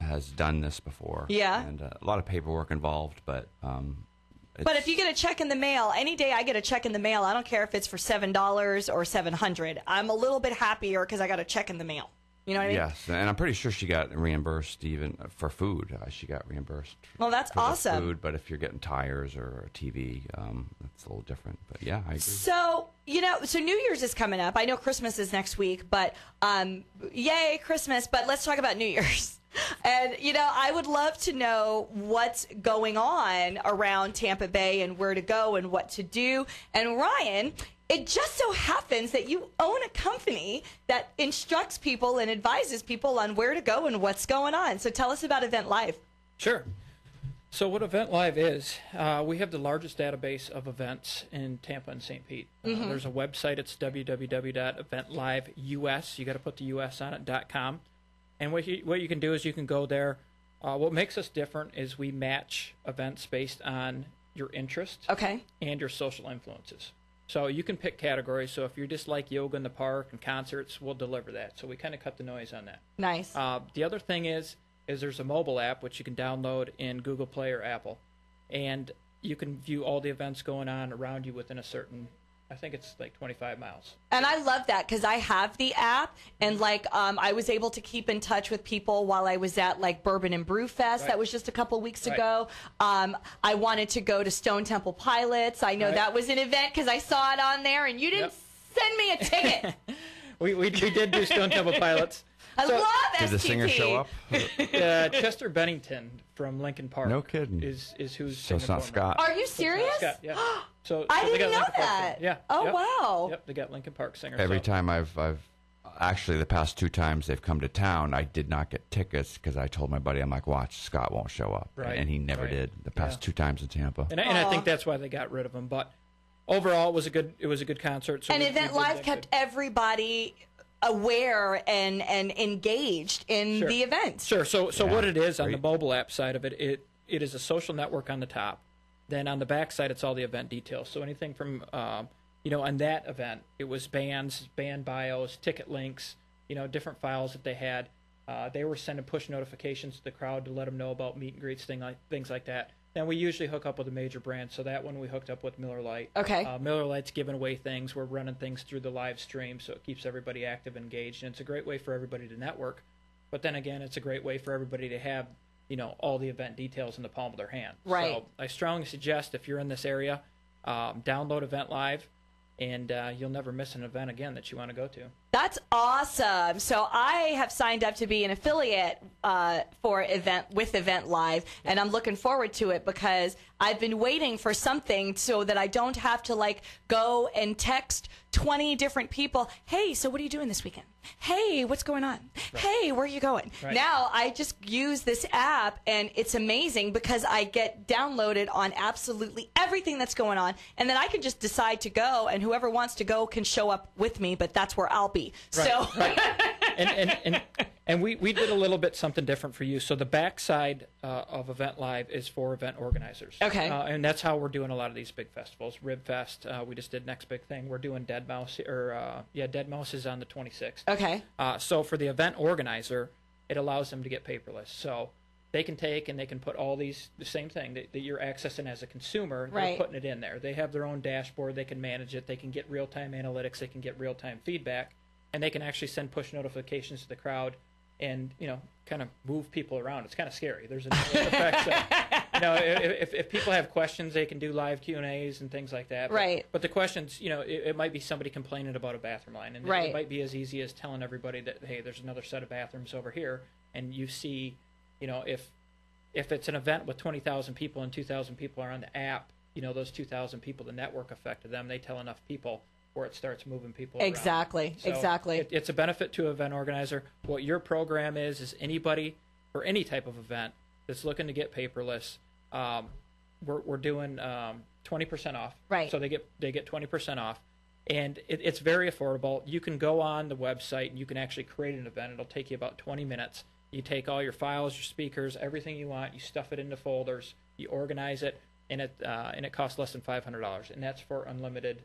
has done this before. Yeah. And a lot of paperwork involved, but... But if you get a check in the mail, any day I get a check in the mail, I don't care if it's for $7 or $700. I'm a little bit happier because I got a check in the mail. You know what I mean? Yes, and I'm pretty sure she got reimbursed even for food. She got reimbursed. Well, that's for awesome. Food, but if you're getting tires or a TV, it's a little different. But yeah, I agree. So New Year's is coming up. I know Christmas is next week, but yay, Christmas. But let's talk about New Year's. And, I would love to know what's going on around Tampa Bay and where to go and what to do. And Ryan, it just so happens that you own a company that instructs people and advises people on where to go and what's going on. So tell us about Event Live. Sure. So what Event Live is, we have the largest database of events in Tampa and St. Pete. There's a website. It's www.eventliveux, you got to put the US on it, .com. And what you can do is you can go there. What makes us different is we match events based on your interests and your social influences. So you can pick categories. So if you just like yoga in the park and concerts, we'll deliver that. So we kind of cut the noise on that. Nice. The other thing is there's a mobile app which you can download in Google Play or Apple, and you can view all the events going on around you within a certain, I think it's like 25 miles. And I love that because I have the app, and I was able to keep in touch with people while I was at Bourbon and Brew Fest. Right. That was just a couple weeks ago. I wanted to go to Stone Temple Pilots. I know that was an event because I saw it on there, and you didn't send me a ticket. we did do Stone Temple Pilots. I love STP. Did the singer show up? Chester Bennington from Lincoln Park. No kidding. Is who's so it's not Scott. Are you serious? Scott, yeah. So I they didn't got know Lincoln that. Park. Yeah. Oh, wow. Yep, they got Lincoln Park singer. Every time I've actually the past 2 times they've come to town, I did not get tickets because I told my buddy, I'm like, watch, Scott won't show up. Right. And he never did the past 2 times in Tampa. And I think that's why they got rid of him. But overall, it was a good concert. So and Event Live kept everybody aware and engaged in the event. Sure. So what it is on the mobile app side of it, it is a social network on the top. Then on the back side, it's all the event details. So anything from, on that event, it was bands, band bios, ticket links, different files that they had. They were sending push notifications to the crowd to let them know about meet and greets, things like that. Then we usually hook up with a major brand. So that one we hooked up with Miller Lite. Okay. Miller Lite's giving away things. We're running things through the live stream, so it keeps everybody active and engaged. And it's a great way for everybody to network. But then again, it's a great way for everybody to have, all the event details in the palm of their hand. Right. So I strongly suggest if you're in this area, download Event Live, and you'll never miss an event again that you want to go to. That's awesome. So I have signed up to be an affiliate for Event Live, and I'm looking forward to it because I've been waiting for something so that I don't have to go and text 20 different people. Hey, so what are you doing this weekend? Hey, what's going on? Right. Hey, where are you going? Right. Now I just use this app, and it's amazing because I get downloaded on absolutely everything that's going on, and then I can just decide to go, and whoever wants to go can show up with me, but that's where I'll be. Right, so, right. And we did a little bit something different for you. So the backside of Event Live is for event organizers. Okay. And that's how we're doing a lot of these big festivals. Rib Fest, we just did next big thing. We're doing Dead Mouse, Dead Mouse is on the 26th. Okay. So for the event organizer, it allows them to get paperless. So they can take and they can put all the same thing that you're accessing as a consumer. Right. They're putting it in there. They have their own dashboard. They can manage it. They can get real-time analytics. They can get real-time feedback. And they can actually send push notifications to the crowd and, kind of move people around. It's kind of scary. There's an effect. If people have questions, they can do live Q&As and things like that. Right. But the questions, it might be somebody complaining about a bathroom line. And right. It might be as easy as telling everybody that, hey, there's another set of bathrooms over here. And you see, if it's an event with 20,000 people and 2,000 people are on the app, those 2,000 people, the network effect of them, they tell enough people where it starts moving people around. Exactly. It's a benefit to an event organizer. What your program is anybody for any type of event that's looking to get paperless, we're doing 20% off. Right. So they get 20% off. And it's very affordable. You can go on the website and you can actually create an event. It'll take you about 20 minutes. You take all your files, your speakers, everything you want, you stuff it into folders, you organize it, and it costs less than $500. And that's for unlimited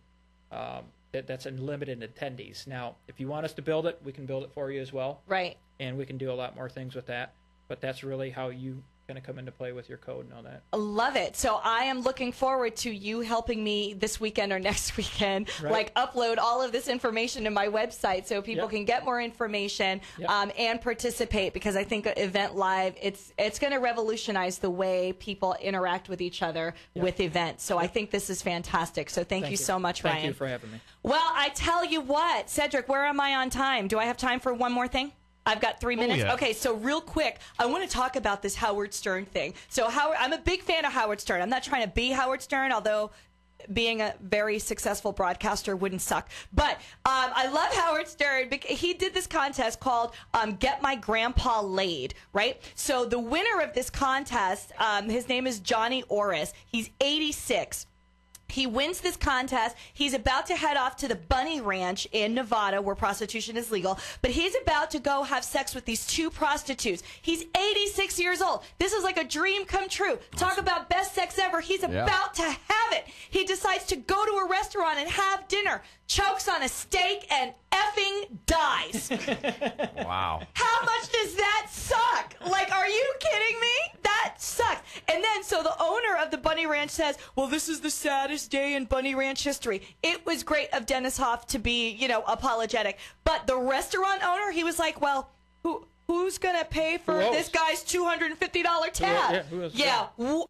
that's unlimited attendees. Now, if you want us to build it, we can build it for you as well. Right. And we can do a lot more things with that. But that's really how you going to come into play with your code and all that. Love it. So I am looking forward to you helping me this weekend or next weekend, right. Upload all of this information to my website so people can get more information and participate, because I think Event Live, it's going to revolutionize the way people interact with each other with events. So I think this is fantastic. So thank you so much, Ryan. Thank you for having me. Well, I tell you what, Cedric, where am I on time? Do I have time for one more thing? I've got 3 minutes. Yeah. Okay, so real quick, I want to talk about this Howard Stern thing. So I'm a big fan of Howard Stern. I'm not trying to be Howard Stern, although being a very successful broadcaster wouldn't suck. But I love Howard Stern because he did this contest called Get My Grandpa Laid, right? So the winner of this contest, his name is Johnny Orris. He's 86. He wins this contest. He's about to head off to the Bunny Ranch in Nevada, where prostitution is legal. But he's about to go have sex with these two prostitutes. He's 86 years old. This is like a dream come true. Talk about best sex ever. He's about to have it. He decides to go to a restaurant and have dinner, chokes on a steak, and effing dies. Wow. How much does that suck? Are you kidding me? That sucks. And then, so the owner of the Bunny Ranch says, well, this is the saddest day in Bunny Ranch history. It was great of Dennis Hoff to be, apologetic. But the restaurant owner, he was like, well, who's going to pay for this guy's $250 tab? Who else?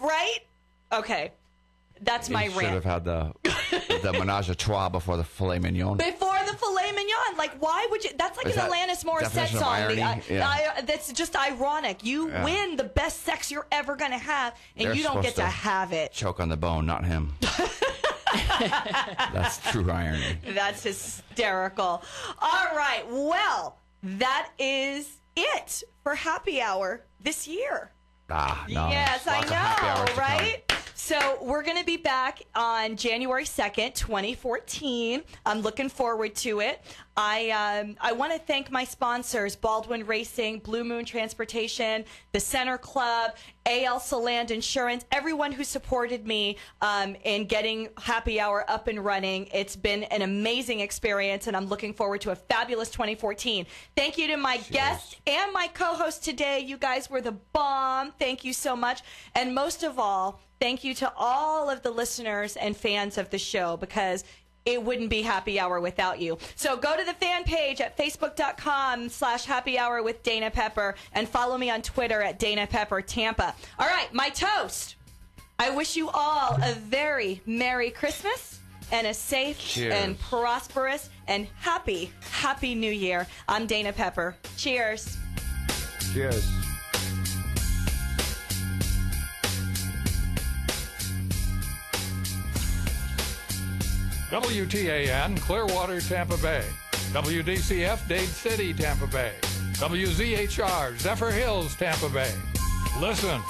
Right? Okay. That's my rant. Should have had the menage a trois before the filet mignon. Before the filet mignon. Why would you? That's like an Alanis Morissette song. That's just ironic. You win the best sex you're ever going to have, and you don't get to have it. Choke on the bone, not him. That's true irony. That's hysterical. All right. Well, that is it for Happy Hour this year. No. Yes, I know, right? So we're going to be back on January 2nd, 2014. I'm looking forward to it. I want to thank my sponsors, Baldwin Racing, Blue Moon Transportation, the Center Club, AL Saland Insurance, everyone who supported me in getting Happy Hour up and running. It's been an amazing experience, and I'm looking forward to a fabulous 2014. Thank you to my guests and my co-host today. You guys were the bomb. Thank you so much. And most of all, thank you to all of the listeners and fans of the show, because it wouldn't be Happy Hour without you. So go to the fan page at facebook.com/Happy Hour with Dana Pepper and follow me on Twitter at Dana Pepper Tampa. All right, my toast. I wish you all a very Merry Christmas and a safe and prosperous and happy New Year. I'm Dana Pepper. Cheers. Cheers. WTAN, Clearwater, Tampa Bay. WDCF, Dade City, Tampa Bay. WZHR, Zephyr Hills, Tampa Bay. Listen,